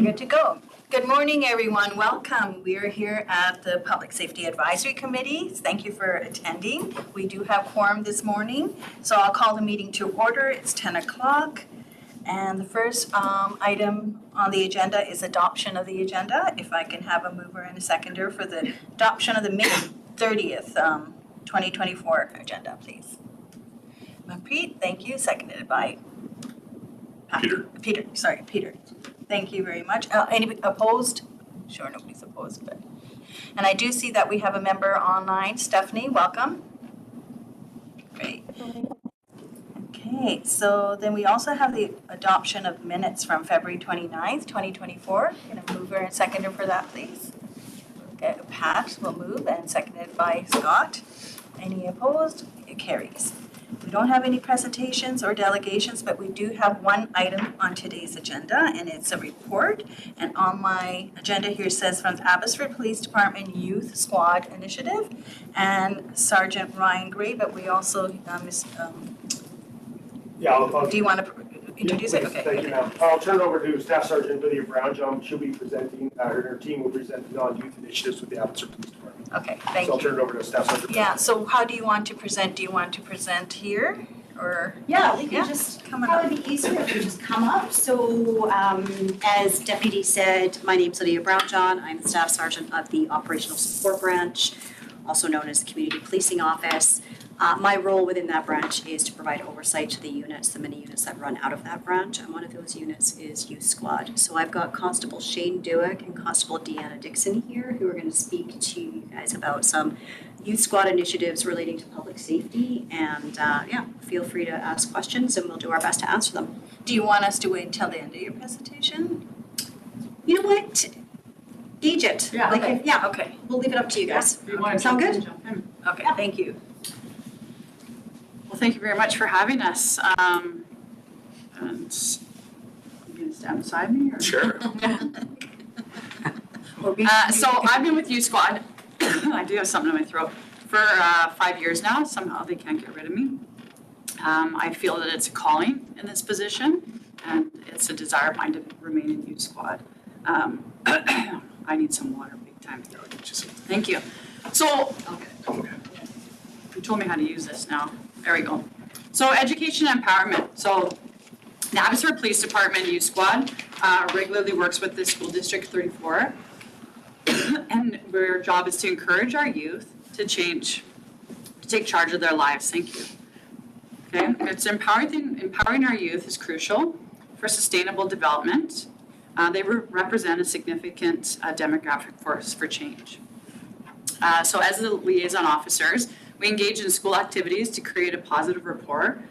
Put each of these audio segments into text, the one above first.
good to go. Good morning, everyone. Welcome. We are here at the Public Safety Advisory Committee. Thank you for attending. We do have quorum this morning, so I'll call the meeting to order. It's 10 o'clock. And the first item on the agenda is adoption of the agenda. If I can have a mover and a seconder for the adoption of the May 30th, 2024 agenda, please. Manpreet, thank you. Seconded by Peter. Peter. Thank you very much. Anybody opposed? Sure, nobody's opposed, but. And I do see that we have a member online. Stephanie, welcome. Great. Okay, so then we also have the adoption of minutes from February 29th, 2024. Can I mover and seconder for that, please? Okay, Pat will move and seconded by Scott. Any opposed? It carries. We don't have any presentations or delegations, but we do have one item on today's agenda, and it's a report. And on my agenda here says from the Abbotsford Police Department Youth Squad Initiative and Sergeant Ryan Gray, but we also, do you want to introduce it? Okay. Thank you, ma'am. I'll turn it over to Staff Sergeant Lydia Brown. She'll be presenting, her team will present non-youth initiatives with the Abbotsford Police Department. Okay, thank you. So I'll turn it over to Staff Sergeant. Yeah, so how do you want to present? Do you want to present here or? Yeah, we can just probably be easier if we just come up. So as Deputy said, my name's Lydia Brown-John. I'm the Staff Sergeant of the Operational Support Branch, also known as the Community Policing Office. My role within that branch is to provide oversight to the units, the many units that run out of that branch, and one of those units is Youth Squad. So I've got Constable Shane Dewick and Constable Deanna Dixon here who are going to speak to you guys about some Youth Squad initiatives relating to public safety, and feel free to ask questions and we'll do our best to answer them. Do you want us to wait until the end of your presentation? You know what? Gauge it. Yeah, okay. Okay. We'll leave it up to you guys. Yeah. Sound good? Okay, yeah. Thank you. Well, thank you very much for having us. And you going to stand beside me? Or? Sure. So I've been with Youth Squad. I do have something in my throat for 5 years now. Somehow they can't get rid of me. I feel that it's a calling in this position, and it's a desire of mine to remain in Youth Squad. I need some water, big time. Thank you. So, okay. You told me how to use this now. There we go. So education and empowerment. So the Abbotsford Police Department Youth Squad regularly works with the School District 34. And their job is to encourage our youth to change, to take charge of their lives. Thank you. Okay, it's empowering our youth is crucial for sustainable development. They represent a significant demographic force for change. So as the liaison officers, we engage in school activities to create a positive rapport.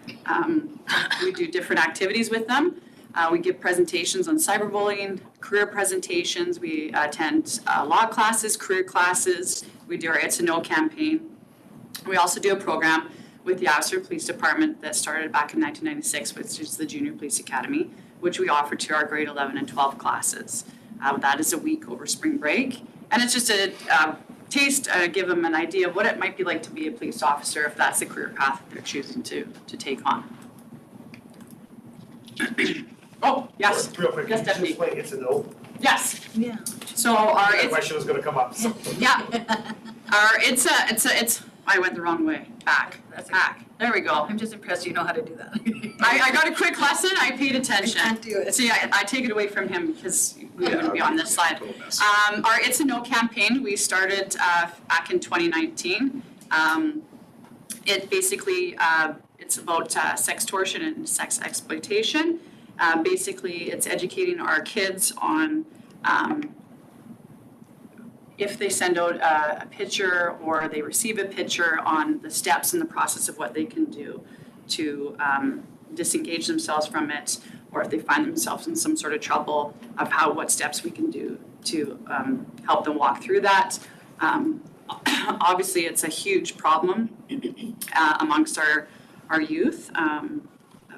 We do different activities with them. We give presentations on cyberbullying, career presentations. We attend law classes, career classes. We do our It's a No campaign. We also do a program with the Abbotsford Police Department that started back in 1996, which is the Junior Police Academy, which we offer to our grade 11 and 12 classes. That is a week over spring break. And it's just a taste, give them an idea of what it might be like to be a police officer if that's the career path that they're choosing to take on. Oh, yes. Real quick, yes, can you explain It's a No? Yes. Yeah. So our That question was going to come up. So. Yeah. It's I went the wrong way. Back. There we go. I'm just impressed you know how to do that. I got a quick lesson. I paid attention. I can't do it. See, I take it away from him because we wouldn't be on this slide. Our It's a No campaign, we started back in 2019. It basically, it's about sex torsion and sex exploitation. Basically, it's educating our kids on if they send out a picture or they receive a picture on the steps in the process of what they can do to disengage themselves from it, or if they find themselves in some sort of trouble, of what steps we can do to help them walk through that. Obviously, it's a huge problem amongst our youth.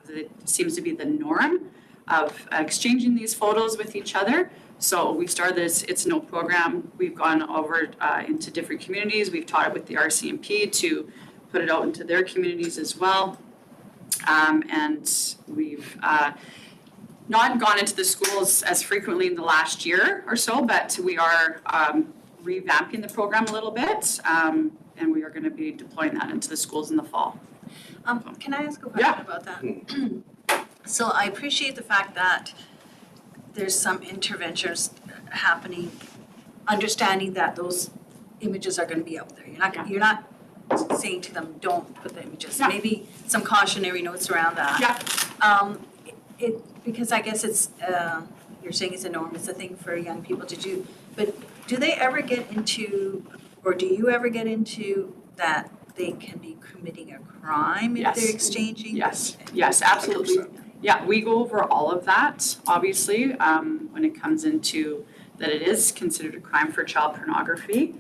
It seems to be the norm of exchanging these photos with each other. So we started this It's No program. We've gone over into different communities. We've taught it with the RCMP to put it out into their communities as well. And we've not gone into the schools as frequently in the last year or so, but we are revamping the program a little bit, and we are going to be deploying that into the schools in the fall. Can I ask a question Yeah. about that? So I appreciate the fact that there's some interventions happening, understanding that those images are gonna be out there. You're not saying to them, don't put the images. Yeah. Maybe some cautionary notes around that. Yeah. Because I guess it's, you're saying it's a norm, it's a thing for young people to do. But do they ever get into, or do you ever get into that they can be committing a crime if Yes. they're exchanging? Yes, absolutely. 100%. Yeah, we go over all of that, obviously, when it comes into that it is considered a crime for child pornography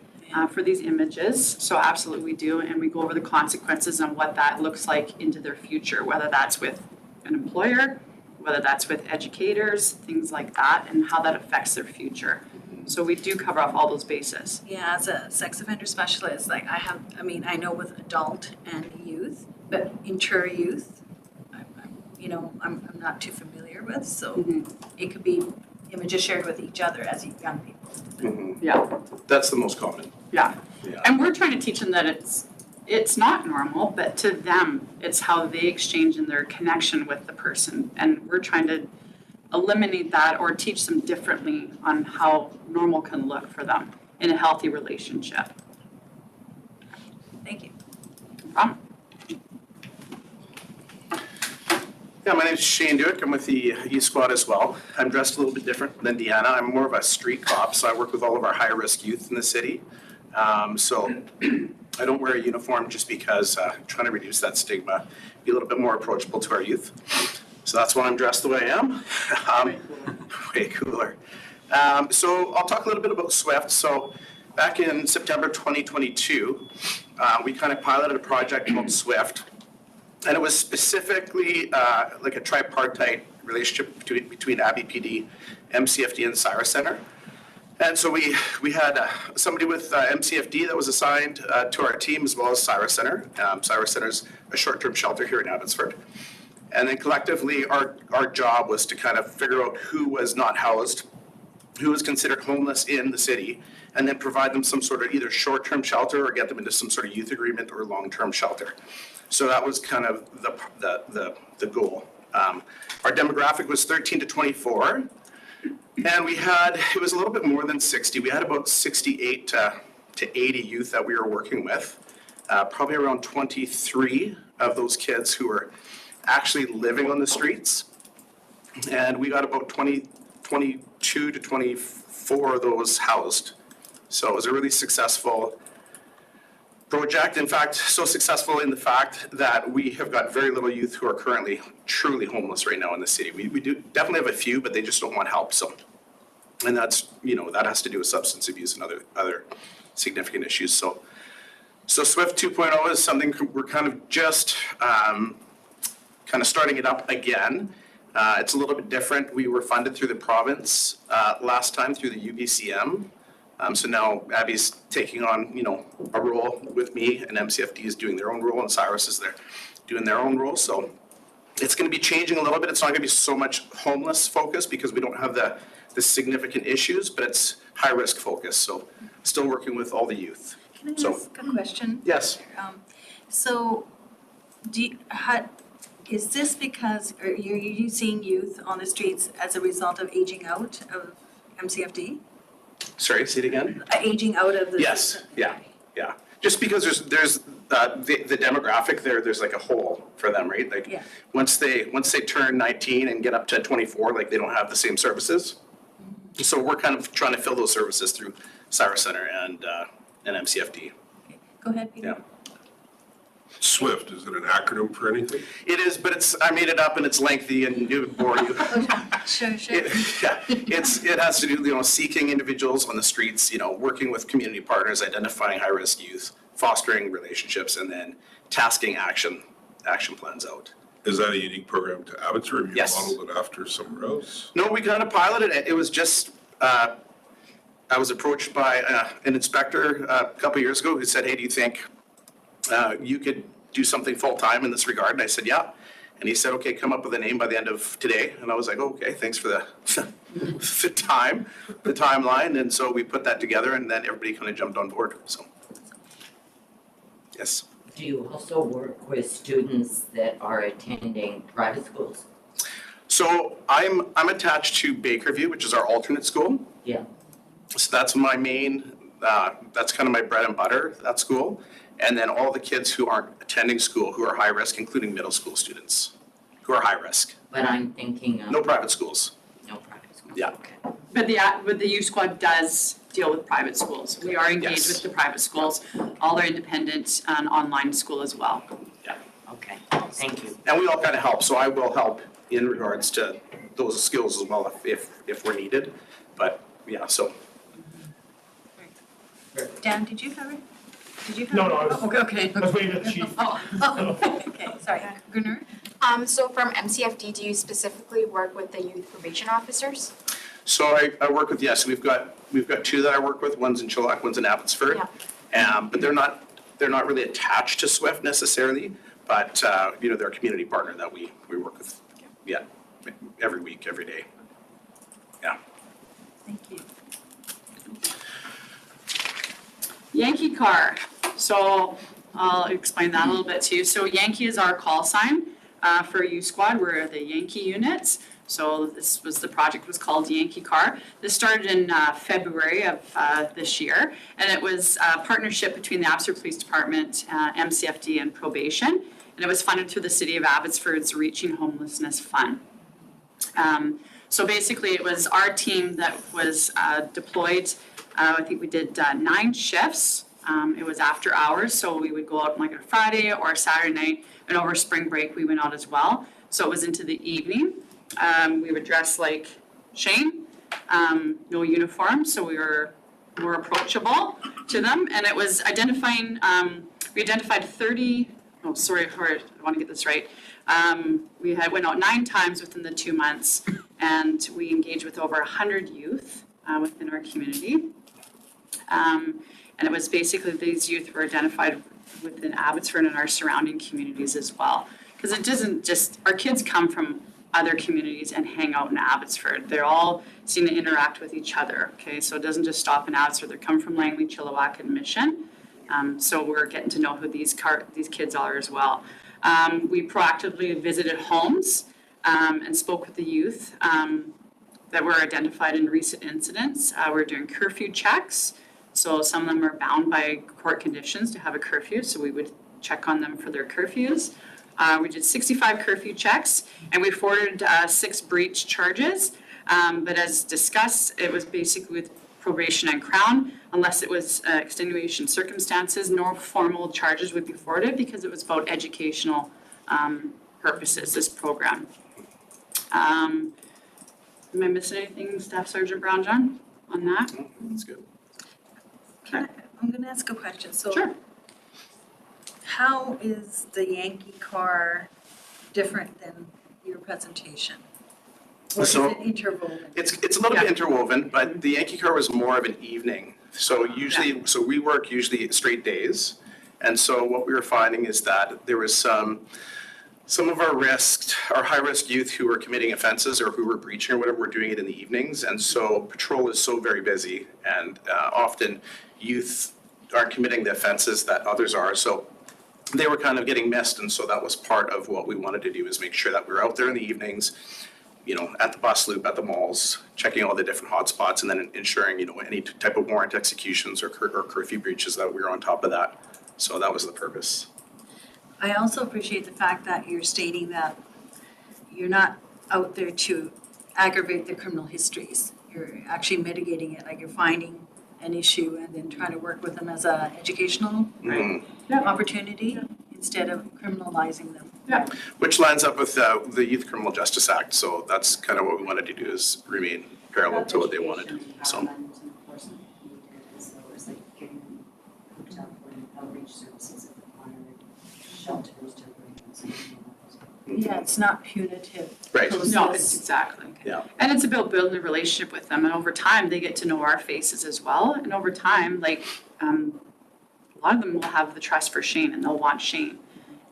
for these images. So absolutely we do, and we go over the consequences and what that looks like into their future, whether that's with an employer, whether that's with educators, things like that, and how that affects their future. So we do cover off all those bases. Yeah, as a sex offender specialist, like I know with adult and youth, but inter youth, I'm not too familiar with, so it could be images shared with each other as young people. Mhm. Yeah, That's the most common. yeah. Yeah. And we're trying to teach them that it's not normal, but to them, it's how they exchange in their connection with the person. And we're trying to eliminate that or teach them differently on how normal can look for them in a healthy relationship. Thank you. No problem. Yeah, my name's Shane Duick. I'm with the Youth Squad as well. I'm dressed a little bit different than Deanna. I'm more of a street cop, so I work with all of our high-risk youth in the city. So I don't wear a uniform just because I'm trying to reduce that stigma, be a little bit more approachable to our youth. So that's why I'm dressed the way I am. Way cooler. So I'll talk a little bit about SWIFT. So back in September 2022, we kind of piloted a project called SWIFT. And it was specifically like a tripartite relationship between Abbey PD, MCFD, and Cyrus Center. And so we had somebody with MCFD that was assigned to our team as well as Cyrus Center. Cyrus Center is a short-term shelter here in Abbotsford. And then collectively, our job was to kind of figure out who was not housed, who was considered homeless in the city, and then provide them some sort of either short-term shelter or get them into some sort of youth agreement or long-term shelter. So that was kind of the goal. Our demographic was 13 to 24, and it was a little bit more than 60. We had about 68 to 80 youth that we were working with. Probably around 23 of those kids who were actually living on the streets. And we got about 22 to 24 of those housed. So it was a really successful project. In fact, so successful in the fact that we have got very little youth who are currently truly homeless right now in the city. We do definitely have a few, but they just don't want help. So, and that's, that has to do with substance abuse and other significant issues. So SWIFT 2.0 is something we're kind of just kind of starting it up again. It's a little bit different. We were funded through the province last time through the UBCM. So now Abby's taking on, a role with me, and MCFD is doing their own role, and Cyrus is there doing their own role. So it's going to be changing a little bit. It's not going to be so much homeless focus because we don't have the significant issues, but it's high risk focus. So still working with all the youth. Can I So- ask a question? Yes. So, is this because you're using youth on the streets as a result of aging out of MCFD? Sorry, say it again. Aging out of the Yes, system? yeah. Just because there's the demographic there's like a hole for them, right? Like Yeah. once they turn 19 and get up to 24, like they don't have the same services. So we're kind of trying to fill those services through Cyrus Center and MCFD. Okay. Go ahead, Peter. Yeah. SWIFT, is it an acronym for anything? It is, but I made it up and it's lengthy and it would bore you. Sure. It has to do, seeking individuals on the streets, working with community partners, identifying high-risk youth, fostering relationships, and then tasking action plans out. Is that a unique program to Abbotsford? Have you Yes. modeled it after somewhere else? No, we kind of piloted it. It was just, I was approached by an inspector a couple years ago who said, hey, do you think you could do something full-time in this regard? And I said, yeah. And he said, okay, come up with a name by the end of today. And I was like, okay, thanks for the the timeline. And so we put that together and then everybody kind of jumped on board, so. Yes. Do you also work with students that are attending private schools? So I'm attached to Bakerview, which is our alternate school. Yeah. So that's my main, that's kind of my bread and butter, that school. And then all the kids who aren't attending school, who are high risk, including middle school students, who are high risk. But I'm thinking of. No private schools. No private schools. Yeah. Okay. But the youth squad does deal with private schools. We are engaged Yes. with the private schools, all are independent and online school as well. Okay, thank you. And we all kind of help, so I will help in regards to those skills as well if we're needed. But yeah, so. Dan, did you have it? Did you have? No, I it? was- Oh, okay. I was waiting for the chief. Oh, okay, sorry. Gunnar? So from MCFD, do you specifically work with the youth probation officers? So I work with, yes, we've got two that I work with, one's in Chilliwack, one's in Abbotsford. But they're not really attached to SWIFT necessarily, but, they're a community partner that we work with, every week, every day. Yeah. Thank you. Yankee car, so I'll explain that a little bit too. So Yankee is our call sign for youth squad, we're the Yankee units. So the project was called Yankee Car. This started in February of this year, and it was a partnership between the Abbotsford Police Department, MCFD, and probation, and it was funded through the City of Abbotsford's Reaching Homelessness Fund. So basically, it was our team that was deployed. I think we did 9 shifts. It was after hours, so we would go out on like a Friday or a Saturday night, and over spring break, we went out as well. So it was into the evening. We would dress like Shane, no uniform, so we were more approachable to them. And it was identifying, we identified 30, I want to get this right. We went out 9 times within the 2 months, and we engaged with over 100 youth within our community. And it was basically these youth were identified within Abbotsford and our surrounding communities as well. Because it doesn't just, our kids come from other communities and hang out in Abbotsford. They're all seem to interact with each other, okay? So it doesn't just stop in Abbotsford. They come from Langley, Chilliwack, and Mission. So we're getting to know who these kids are as well. We proactively visited homes and spoke with the youth that were identified in recent incidents. We're doing curfew checks. So some of them are bound by court conditions to have a curfew, so we would check on them for their curfews. We did 65 curfew checks, and we forwarded 6 breach charges. But as discussed, it was basically with probation and Crown, unless it was extenuation circumstances, no formal charges would be forwarded because it was about educational purposes, this program. Am I missing anything, Staff Sergeant Brown John, on that? No, that's good. I'm going to ask a question. So Sure. how is the Yankee car different than your presentation? Or is So- it interwoven? It's a little bit Yeah. interwoven, but the Yankee Car was more of an evening. So usually, so we work usually straight days. And so what we were finding is that there was some of our high-risk youth who were committing offenses or who were breaching or whatever, were doing it in the evenings. And so patrol is so very busy, and often youth aren't committing the offenses that others are. So they were kind of getting missed, and so that was part of what we wanted to do, is make sure that we were out there in the evenings, at the bus loop, at the malls, checking all the different hotspots, and then ensuring, any type of warrant executions or curfew breaches, that we were on top of that. So that was the purpose. I also appreciate the fact that you're stating that you're not out there to aggravate the criminal histories. You're actually mitigating it, like you're finding an issue and then trying to work with them as a educational Mhm. opportunity instead of criminalizing them. Which lines up with the Youth Criminal Justice Act, so that's kind of what we wanted to do, is remain parallel to what they wanted, so. Education, empowerment, enforcement needed, as well as like getting them hooked up with outreach services if required, shelters, temporary. Yeah, it's not punitive. Right. process. No, it's exactly. Yeah. And it's about building a relationship with them, and over time, they get to know our faces as well. And over time, a lot of them will have the trust for Shane, and they'll want Shane,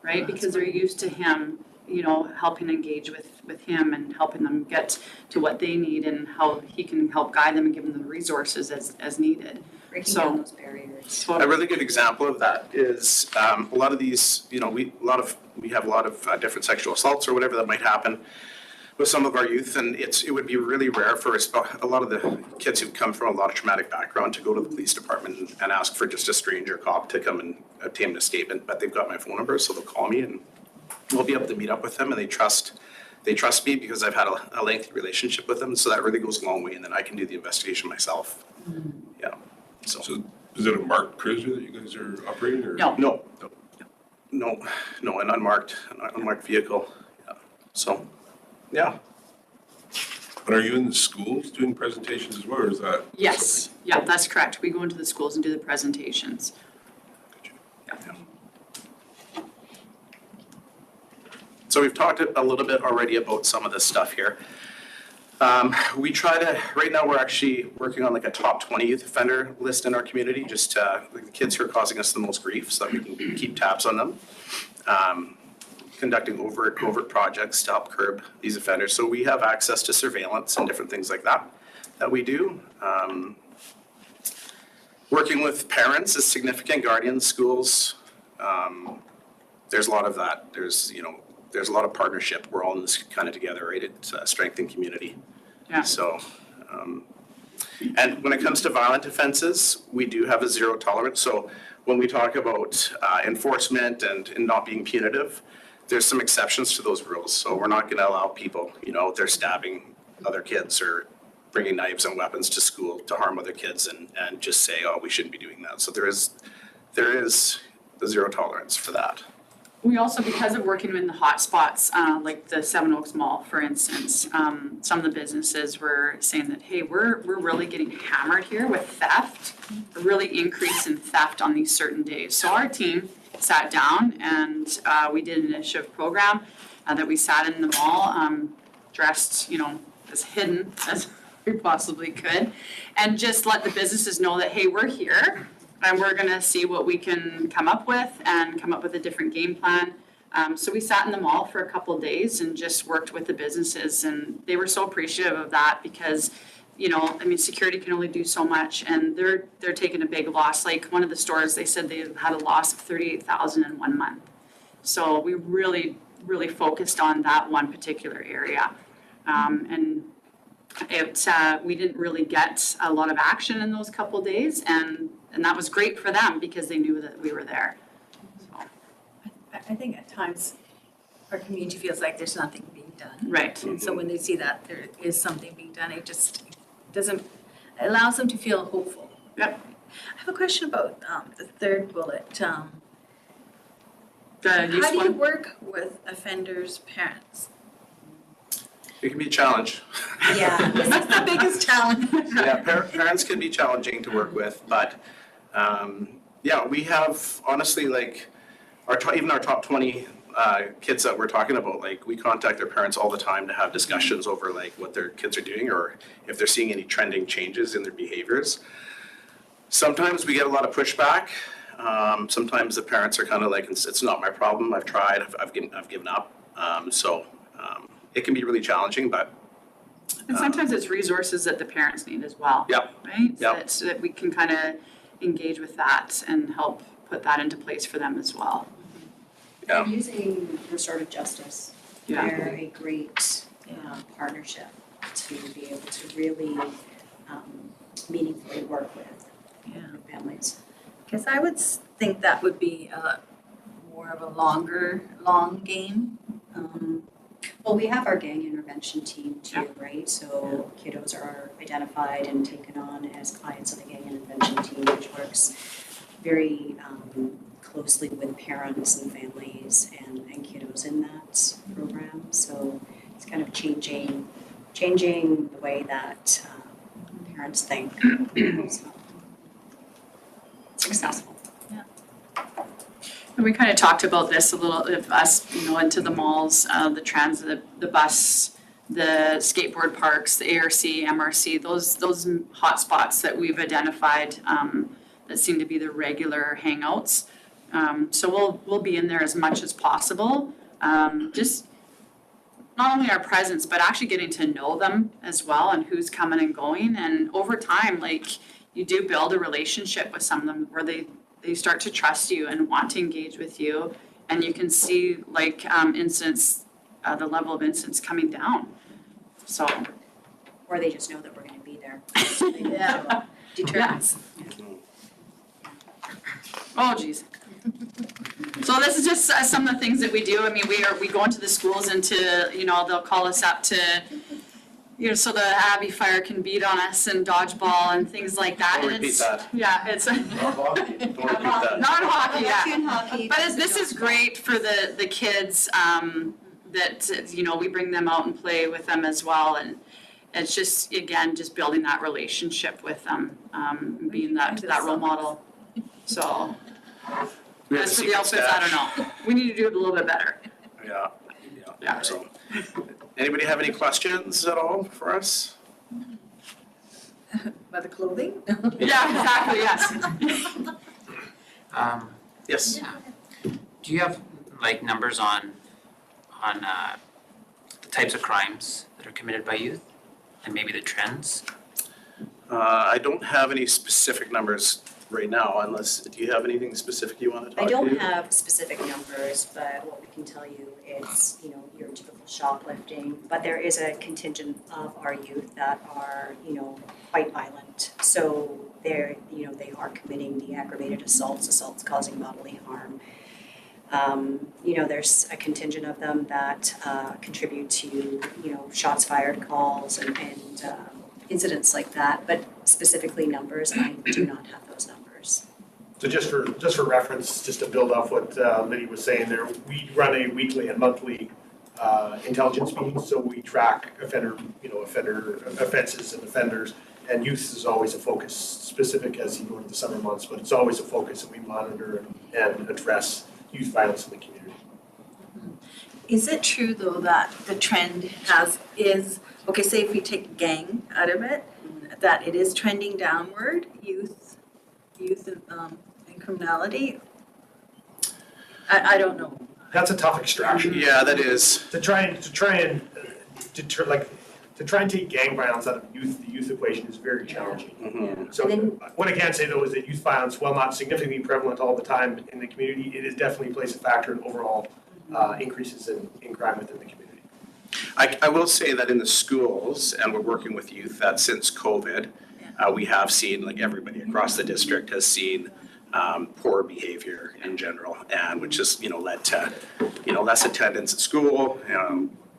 right? Because they're used to him, helping engage with him and helping them get to what they need and how he can help guide them and give them the resources as needed. Breaking So- down those barriers. A really good example of that is a lot of these, we have a lot of different sexual assaults or whatever that might happen with some of our youth, and it would be really rare for a lot of the kids who've come from a lot of traumatic background to go to the police department and ask for just a stranger cop to come and obtain a statement, but they've got my phone number, so they'll call me and we'll be able to meet up with them, and they trust me because I've had a lengthy relationship with them, so that really goes a long way, and then I can do the investigation myself. Yeah, so. So is it a marked cruiser that you guys are operating or? No. No, an unmarked vehicle, yeah, so, yeah. And are you in the schools doing presentations as well, or is that? Yes, yeah, that's correct. We go into the schools and do the presentations. So we've talked a little bit already about some of this stuff here. We try to, right now we're actually working on like a top 20 youth offender list in our community, just like the kids who are causing us the most grief so that we can keep tabs on them. Conducting overt projects to help curb these offenders. So we have access to surveillance and different things like that we do. Working with parents is significant, guardians, schools. There's a lot of that. There's a lot of partnership. We're all in this kind of together, right? It's strengthening community. Yeah. So, and when it comes to violent offenses, we do have a zero tolerance. So when we talk about enforcement and not being punitive, there's some exceptions to those rules. So we're not going to allow people, out there stabbing other kids or bringing knives and weapons to school to harm other kids and just say, oh, we shouldn't be doing that. So there is the zero tolerance for that. We also, because of working in the hot spots, like the Seven Oaks Mall, for instance, some of the businesses were saying that, hey, we're really getting hammered here with theft, a really increase in theft on these certain days. So our team sat down and we did an initiative program that we sat in the mall, dressed, as hidden as we possibly could, and just let the businesses know that, hey, we're here. And we're gonna see what we can come up with and come up with a different game plan. So we sat in the mall for a couple of days and just worked with the businesses, and they were so appreciative of that because, security can only do so much, and they're taking a big loss. Like one of the stores, they said they had a loss of $38,000 in 1 month. So we really, really focused on that one particular area, and we didn't really get a lot of action in those couple of days, and that was great for them because they knew that we were there. So. I think at times our community feels like there's nothing being done. Right. And so when they see that there is something being done, it just it allows them to feel hopeful. Yep. I have a question about the third bullet. The How use do you one. work with offenders' parents? It can be a challenge. Yeah, this is the biggest challenge. Yeah, parents can be challenging to work with, but we have honestly even our top 20 kids that we're talking about, we contact their parents all the time to have discussions over what their kids are doing or if they're seeing any trending changes in their behaviors. Sometimes we get a lot of pushback. Sometimes the parents are kind of like, it's not my problem. I've tried. I've given up. It can be really challenging, but. And sometimes it's resources that the parents need as well. Yep. Right? Yep. So that we can kind of engage with that and help put that into place for them as well. Yeah. Using restorative justice, Yeah. they're a great partnership to be able to really meaningfully work with families. Because I would think that would be more of a long game. Well, we have our gang intervention team too, Yeah. right? So kiddos are identified and taken on as clients of the gang intervention team, which works very closely with parents and families and kiddos in that program. So it's kind of changing the way that parents think. So it's successful. And we kind of talked about this a little, if us, into the malls, the transit, the bus, the skateboard parks, the ARC, MRC, those hot spots that we've identified that seem to be the regular hangouts. So we'll be in there as much as possible. Just not only our presence, but actually getting to know them as well and who's coming and going. And over time, like, you do build a relationship with some of them where they start to trust you and want to engage with you. And you can see like incidents, the level of incidents coming down. So. Or they just know that we're gonna be there. Yeah. Deterrence. Oh, geez. So this is just some of the things that we do. I mean, we go into the schools and they'll call us up to, so the Abbey Fire can beat on us and dodgeball and things like that. Don't And repeat it's, that. yeah, it's Don't repeat that. not hockey, yeah. In hockey. But this is great for the kids, that, we bring them out and play with them as well. And it's just, again, just building that relationship with them, being that role model. So, We have as a for the secret outfits, I don't stash. know. We need to do it a little bit better. Yeah, so. Anybody have any questions at all for us? About the clothing? Yeah, exactly, yes. Yes. Do you have like numbers on the types of crimes that are committed by youth and maybe the trends? I don't have any specific numbers right now, unless, do you have anything specific you want to talk I to? don't have specific numbers, but what we can tell you is, your typical shoplifting, but there is a contingent of our youth that are, quite violent. So they are committing the aggravated assaults causing bodily harm. There's a contingent of them that contribute to, shots fired calls and incidents like that, but specifically numbers, I do not have those numbers. So just for reference, just to build off what Lydia was saying there, we run a weekly and monthly intelligence meeting, so we track offender offenses and offenders, and youth is always a focus, specific as you go into the summer months, but it's always a focus, and we monitor and address youth violence in the community. Is it true though that the trend okay, say if we take gang out of it, that it is trending downward, youth and criminality? I don't know. That's a tough extraction. Yeah, that is. To try and take gang violence out of the youth equation is very challenging. Mhm. So what I can say though is that youth violence, while not significantly prevalent all the time in the community, it is definitely plays a factor in overall increases in crime within the community. I will say that in the schools, and we're working with youth, that since COVID, we have seen, like everybody across the district has seen poor behavior in general, and which has, led to, less attendance at school,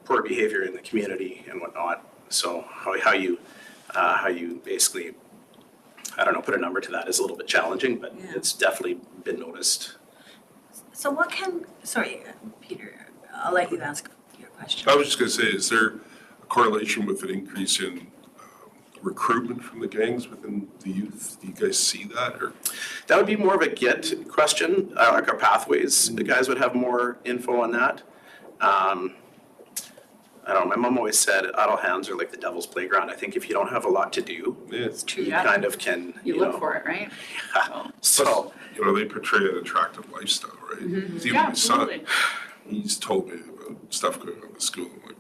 poor behavior in the community and whatnot. So how you basically, I don't know, put a number to that is a little bit challenging, but Yeah. it's definitely been noticed. So sorry, Peter, I'll let you ask your question. I was just gonna say, is there a correlation with an increase in recruitment from the gangs within the youth? Do you guys see that, or? That would be more of a GET question, like our pathways. The guys would have more info on that. I don't know, my mom always said idle hands are like the devil's playground. I think if you don't have a lot to do, Yeah, It's true. you Yeah. kind of can, You look for it, right? So, they portray an attractive lifestyle, right? Even Yeah, my son, absolutely. he's told me about stuff going on in the school, like,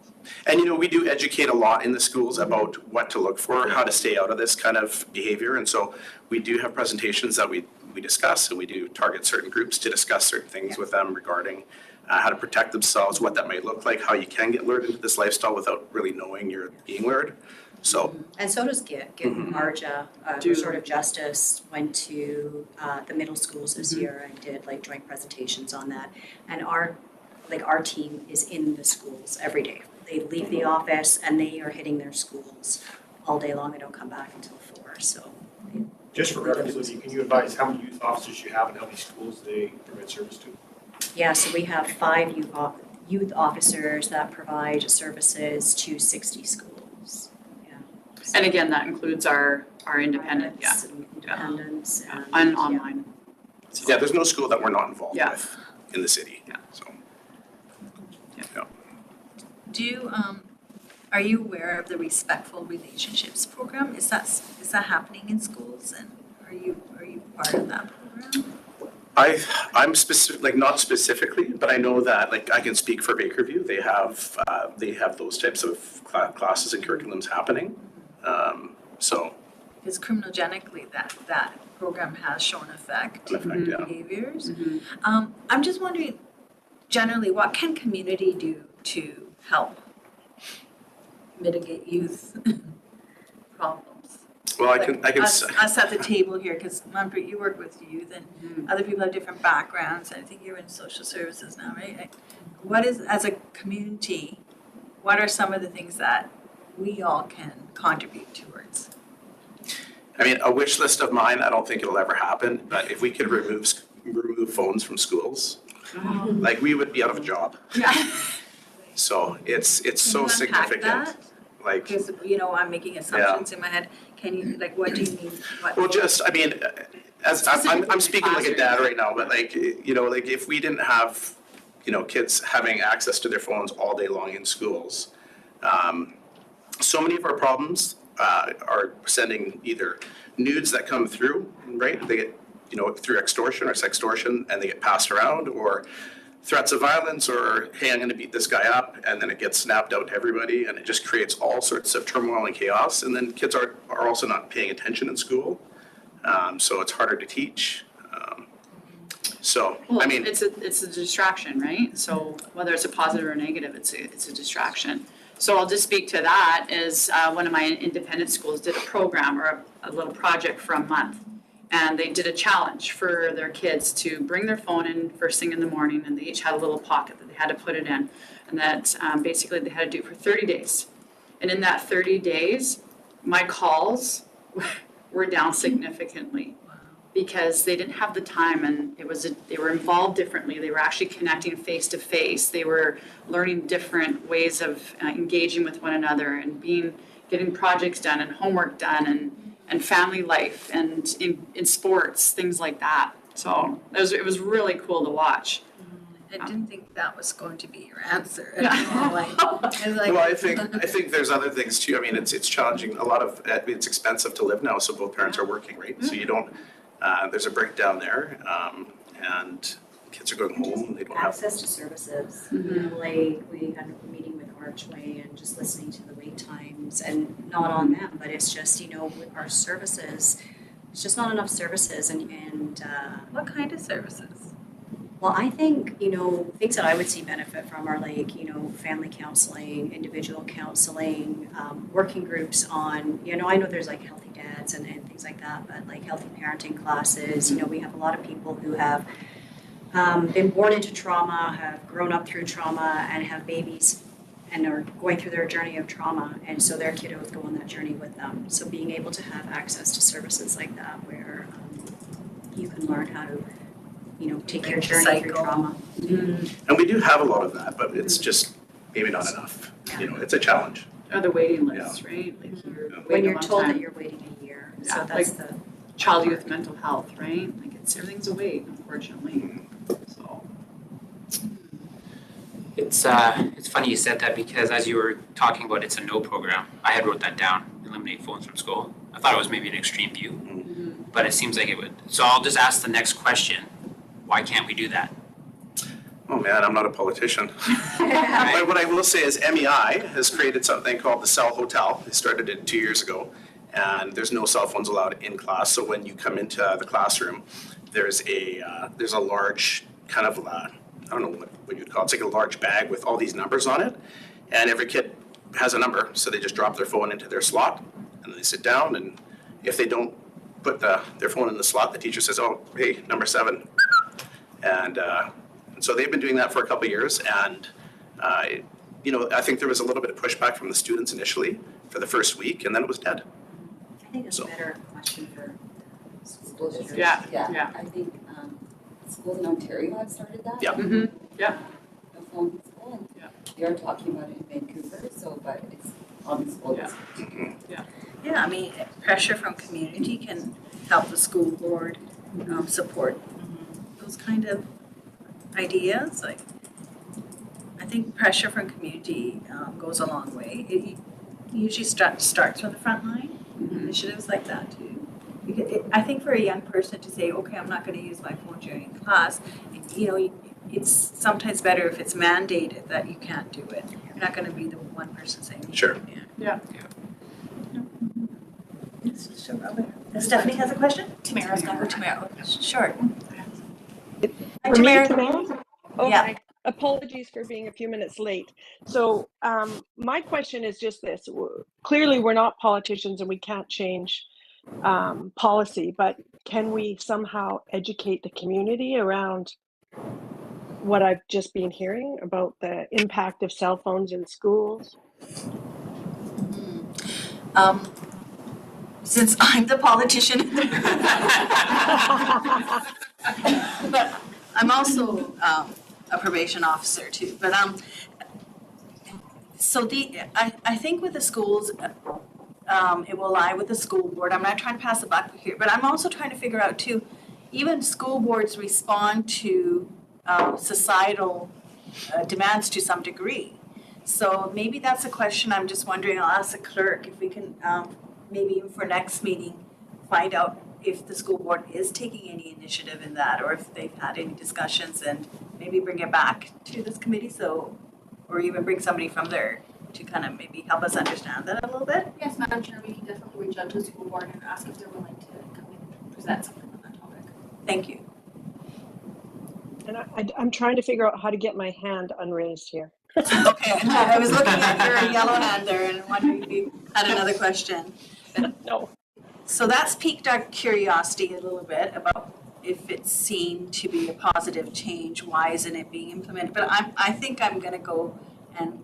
and we do educate a lot in the schools about what to look for, how to stay out of this kind of behavior. And so we do have presentations that we discuss, and we do target certain groups to discuss certain things with them regarding how to protect themselves, what that might look like, how you can get lured into this lifestyle without really knowing you're being lured. So, And so does GIT. ARJA, Restorative Justice, went to the middle schools this year and did like joint presentations on that. And our team is in the schools every day. They leave the office and they are hitting their schools all day long. They don't come back until 4, so. Just for reference, Lizzie, can you advise how many youth officers you have and how many schools they provide service to? Yeah, so we have 5 youth officers that provide services to 60 schools. Yeah. And again, that includes our independent, yeah, Privates and Independents and. and yeah. online. yeah, there's no school that we're not involved Yeah. with in the city. Yeah. So, Are you aware of the Respectful Relationships program? Is that happening in schools, and are you part of that program? I'm specific, like not specifically, but I know that, like, I can speak for Bakerview. They have those types of classes and curriculums happening. So, Because criminologically, that program has shown effect An effect, in yeah. behaviors. I'm just wondering, generally, what can community do to help mitigate youth problems? well, I can, Us at the table here, because Manpreet, you work with youth and other people have different backgrounds. I think you're in social services now, right? What is, as a community, what are some of the things that we all can contribute towards? I mean, a wish list of mine, I don't think it'll ever happen, but if we could remove phones from schools, like, we would be out of a job. So it's so Can you unpack significant. that? Like, Because, I'm making assumptions in my head. Can you, like, what do you mean? well, just, I mean, as I'm speaking like a dad right now, but like, like if we didn't have, kids having access to their phones all day long in schools, so many of our problems are sending either nudes that come through, right? They get, through extortion or sextortion, and they get passed around, or threats of violence, or, hey, I'm gonna beat this guy up, and then it gets snapped out to everybody, and it just creates all sorts of turmoil and chaos. And then kids are also not paying attention in school, so it's harder to teach. Well, I mean, it's a distraction, right? So whether it's a positive or negative, it's a distraction. So I'll just speak to that as one of my independent schools did a program or a little project for a month. And they did a challenge for their kids to bring their phone in first thing in the morning, and they each had a little pocket that they had to put it in. And that basically they had to do it for 30 days. And in that 30 days, my calls were down significantly because they didn't have the time, and they were involved differently. They were actually connecting face to face. They were learning different ways of engaging with one another and getting projects done and homework done and family life and in sports, things like that. So it was really cool to watch. I didn't think that was going to be your answer. well, I think there's other things too. I mean, it's challenging. It's expensive to live now, so both parents are working, right? So you don't. There's a breakdown there, and kids are going home and they don't have Access to services, like we had a meeting with Archway and just listening to the wait times, and not on them, but it's just, with our services, it's just not enough services and What kind of services? well, I think, things that I would see benefit from are like, family counseling, individual counseling, working groups on, I know there's like healthy dads and things like that, but like healthy parenting classes, we have a lot of people who have been born into trauma, have grown up through trauma, and have babies and are going through their journey of trauma, and so their kiddos go on that journey with them. So being able to have access to services like that where you can learn how to, take your journey through trauma. And we do have a lot of that, but it's just maybe not enough. It's a challenge. Or the waiting lists, right? Like you're When waiting a you're long told time. that you're waiting a year, Yeah, so that's like the. Child, youth, mental health, right? Like everything's a wait, unfortunately. So. It's funny you said that because as you were talking about it's a no program, I had wrote that down, eliminate phones from school. I thought it was maybe an extreme view, but it seems like it would. So I'll just ask the next question. Why can't we do that? Oh man, I'm not a politician. But what I will say is MEI has created something called the Cell Hotel. They started it 2 years ago, and there's no cell phones allowed in class. So when you come into the classroom, there's a large kind of I don't know what you'd call it. It's like a large bag with all these numbers on it, and every kid has a number. So they just drop their phone into their slot, and then they sit down. And if they don't put their phone in the slot, the teacher says, "Oh, hey, number 7." And so they've been doing that for a couple of years, and I think there was a little bit of pushback from the students initially for the first week, and then it was dead. I think it's a better question for School districts. Yeah. I think schools in Ontario have started that. Yeah. Yeah. No phone in school, and Yeah. they are talking about it in Vancouver, but it's on the school Yeah. district. Yeah, I mean, pressure from community can help the school board support those kind of ideas. Like, I think pressure from community goes a long way. It usually starts from the front line. Initiatives like that too. I think for a young person to say, okay, I'm not gonna use my phone during class, you know, it's sometimes better if it's mandated that you can't do it. You're not gonna be the one person saying. Sure. Yeah. Stephanie has a question? Tamara's gonna go Tamara, sure. Hi, For me, Tamara. Tamara? Oh, Yeah. hi. Apologies for being a few minutes late. So my question is just this. Clearly, we're not politicians and we can't change policy, but can we somehow educate the community around what I've just been hearing about the impact of cell phones in schools? Since I'm the politician, but I'm also a probation officer too. But so I think with the schools, it will lie with the school board. I'm not trying to pass the buck here, but I'm also trying to figure out too, even school boards respond to societal demands to some degree. So maybe that's a question I'm just wondering, I'll ask the clerk if we can, maybe even for next meeting, find out if the school board is taking any initiative in that, or if they've had any discussions, and maybe bring it back to this committee, so, or even bring somebody from there to kind of maybe help us understand that a little bit. Yes, Madam Chair, we can definitely reach out to the school board and ask if they're willing to come and present something on that topic. Thank you. And I'm trying to figure out how to get my hand unraised here. Okay, I was looking at your yellow hand there and wondering if you had another question. No. So that's piqued our curiosity a little bit about if it seemed to be a positive change, why isn't it being implemented? But I think I'm gonna go, and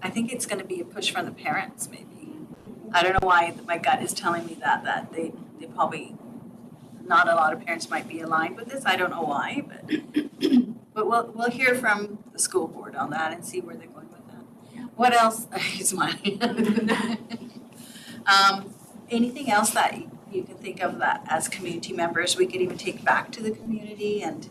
I think it's gonna be a push from the parents maybe. I don't know why my gut is telling me that they probably, not a lot of parents might be aligned with this, I don't know why, but we'll hear from the school board on that and see where they're going with that. What else, he's smiling. Anything else that you can think of that as community members we could even take back to the community? And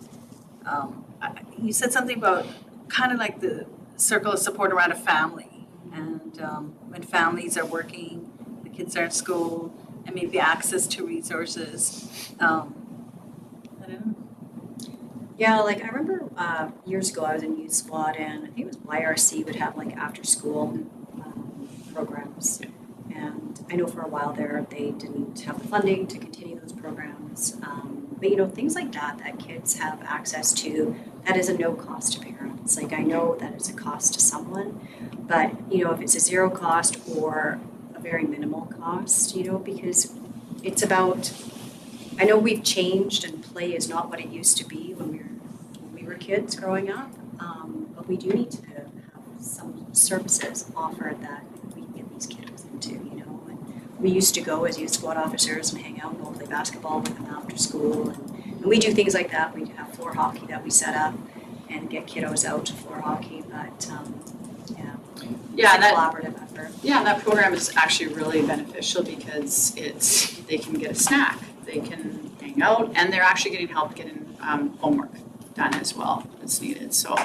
you said something about kind of like the circle of support around a family, and when families are working, the kids are in school, and maybe access to resources. I don't know. Yeah, like I remember years ago I was in youth squad, and I think it was YRC would have like after school programs. And I know for a while there they didn't have the funding to continue those programs. But you know, things like that kids have access to, that is a no cost to parents. Like I know that it's a cost to someone, but you know, if it's a zero cost or a very minimal cost, you know, because it's about, I know we've changed and play is not what it used to be when we were kids growing up, but we do need to have some services offered that we can get these kiddos into, you know. And we used to go as youth squad officers and hang out and go play basketball with them after school, and we do things like that. We have floor hockey that we set up and get kiddos out to floor hockey, but Yeah, it's a collaborative effort. Yeah, that program is actually really beneficial because they can get a snack, they can hang out, and they're actually getting help getting homework done as well that's needed. So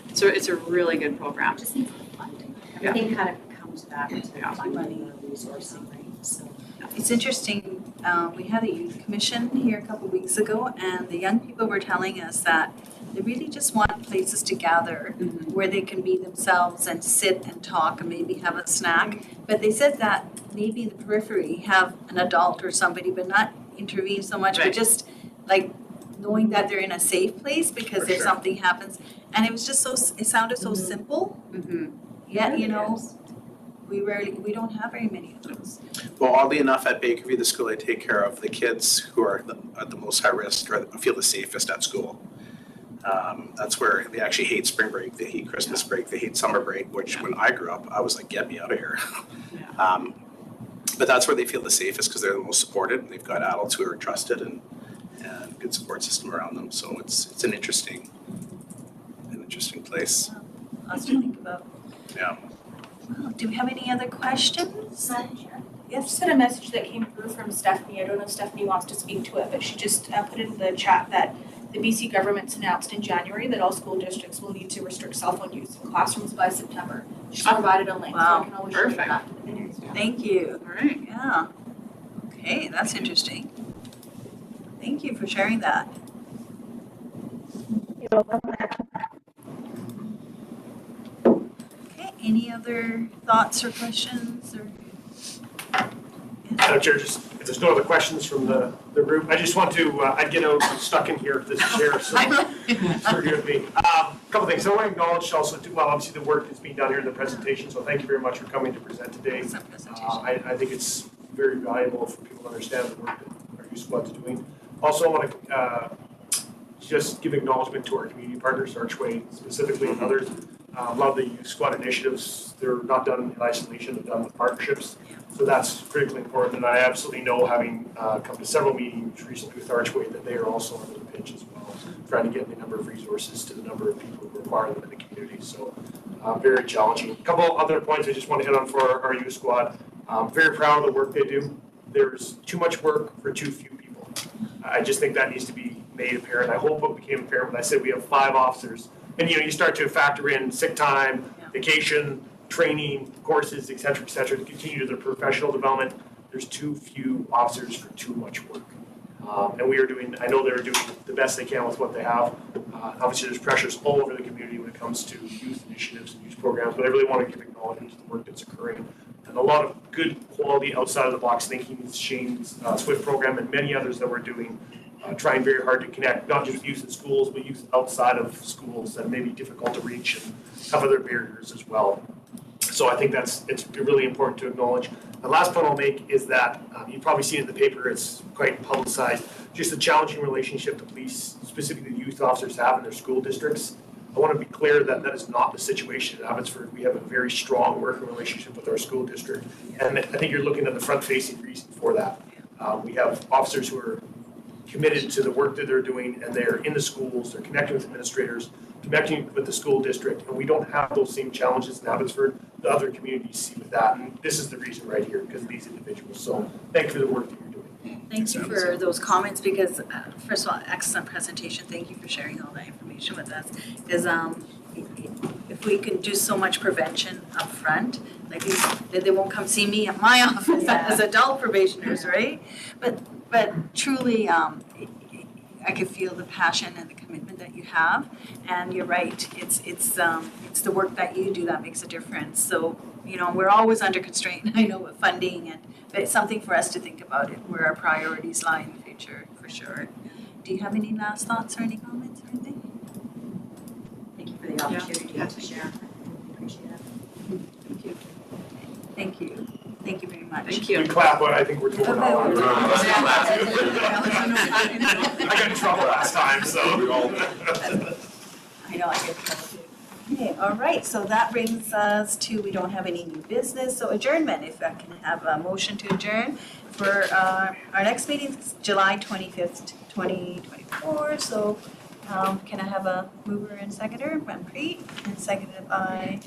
it's a really good program. Just need funding. Everything kind of comes back to funding or resourcing, right? So It's interesting, we had a youth commission here a couple weeks ago, and the young people were telling us that they really just want places to gather where they can be themselves and sit and talk and maybe have a snack. But they said that maybe in the periphery have an adult or somebody, but not intervene so much, but Right. just like knowing that they're in a safe place, because For if sure. something happens, and it was just so, it sounded so simple, yet, you know, we don't have very many of those. Well, oddly enough, at Bakerview, the school I take care of, the kids who are at the most high risk feel the safest at school. That's where they actually hate spring break, they hate Christmas break, they hate summer break, which when I grew up, I was like, get me out of here. But that's where they feel the safest because they're the most supported, and they've got adults who are trusted and good support system around them. So it's an interesting place. Lots to think about. Yeah. Well, do we have any other questions? Madam Chair? I Yes. just had a message that came through from Stephanie. I don't know if Stephanie wants to speak to it, but she just put in the chat that the BC government's announced in January that all school districts will need to restrict cell phone use in classrooms by September. She provided a link, so I can always show you Perfect. that to the videos. Thank you. All right. Yeah. Okay. Okay, that's interesting. Thank you for sharing that. Okay, any other thoughts or questions or? Madam Chair, just if there's no other questions from the group, I just want to, I get out stuck in here at this chair, so forgive me. Couple things. I want to acknowledge also, well, obviously the work that's being done here in the presentation, so thank you very much for coming to present today. Excellent presentation. I think it's very valuable for people to understand the work that our youth squad's doing. Also, I want to just give acknowledgement to our community partners, Archway specifically and others. A lot of the youth squad initiatives, they're not done in isolation, they're done with partnerships. So that's critically important, and I absolutely know, having come to several meetings recently with Archway, that they are also under the pinch as well, trying to get the number of resources to the number of people who require them in the community. So very challenging. A couple other points I just want to hit on for our youth squad. Very proud of the work they do. There's too much work for too few people. I just think that needs to be made apparent. I hope it became apparent when I said we have 5 officers. And you start to factor in sick time, vacation, training, courses, et cetera, to continue their professional development. There's too few officers for too much work. And we are doing, I know they're doing the best they can with what they have. Obviously, there's pressures all over the community when it comes to youth initiatives and youth programs, but I really want to give acknowledgement to the work that's occurring. And a lot of good quality outside of the box thinking, Shane's SWIFT program and many others that we're doing, trying very hard to connect, not just youth in schools, but youth outside of schools that may be difficult to reach and have other barriers as well. So I think it's really important to acknowledge. The last point I'll make is that you've probably seen it in the paper, it's quite publicized, just the challenging relationship the police, specifically the youth officers, have in their school districts. I want to be clear that that is not the situation at Abbotsford. We have a very strong working relationship with our school district, and I think you're looking at the front-facing reason for that. We have officers who are committed to the work that they're doing, and they're in the schools, they're connecting with administrators, connecting with the school district, and we don't have those same challenges in Abbotsford that other communities see with that, and this is the reason right here, because of these individuals. So thank you for the work that you're doing. Thank you for those comments, because first of all, excellent presentation. Thank you for sharing all that information with us. Because if we can do so much prevention up front, like they won't come see me at my office as adult probationers, right? But truly, I could feel the passion and the commitment that you have, and you're right. It's the work that you do that makes a difference. So we're always under constraint. I know with funding, but it's something for us to think about it, where our priorities lie in the future, for sure. Do you have any last thoughts or any comments or anything? Thank you for the opportunity to share. Appreciate it. Thank you. Thank you. Thank you very much. Thank you. We clap, but I think we're doing Okay, all we're doing I got in trouble last time, so. I know I get trouble too. Okay, all right, so that brings us to, we don't have any new business, so adjournment. If I can have a motion to adjourn for our next meeting, July 25th, 2024. So can I have a mover and seconder? Manpreet, and seconded by,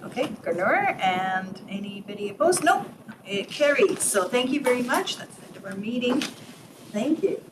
okay, Garner, and anybody opposed? Nope, it carries. So thank you very much. That's the end of our meeting. Thank you.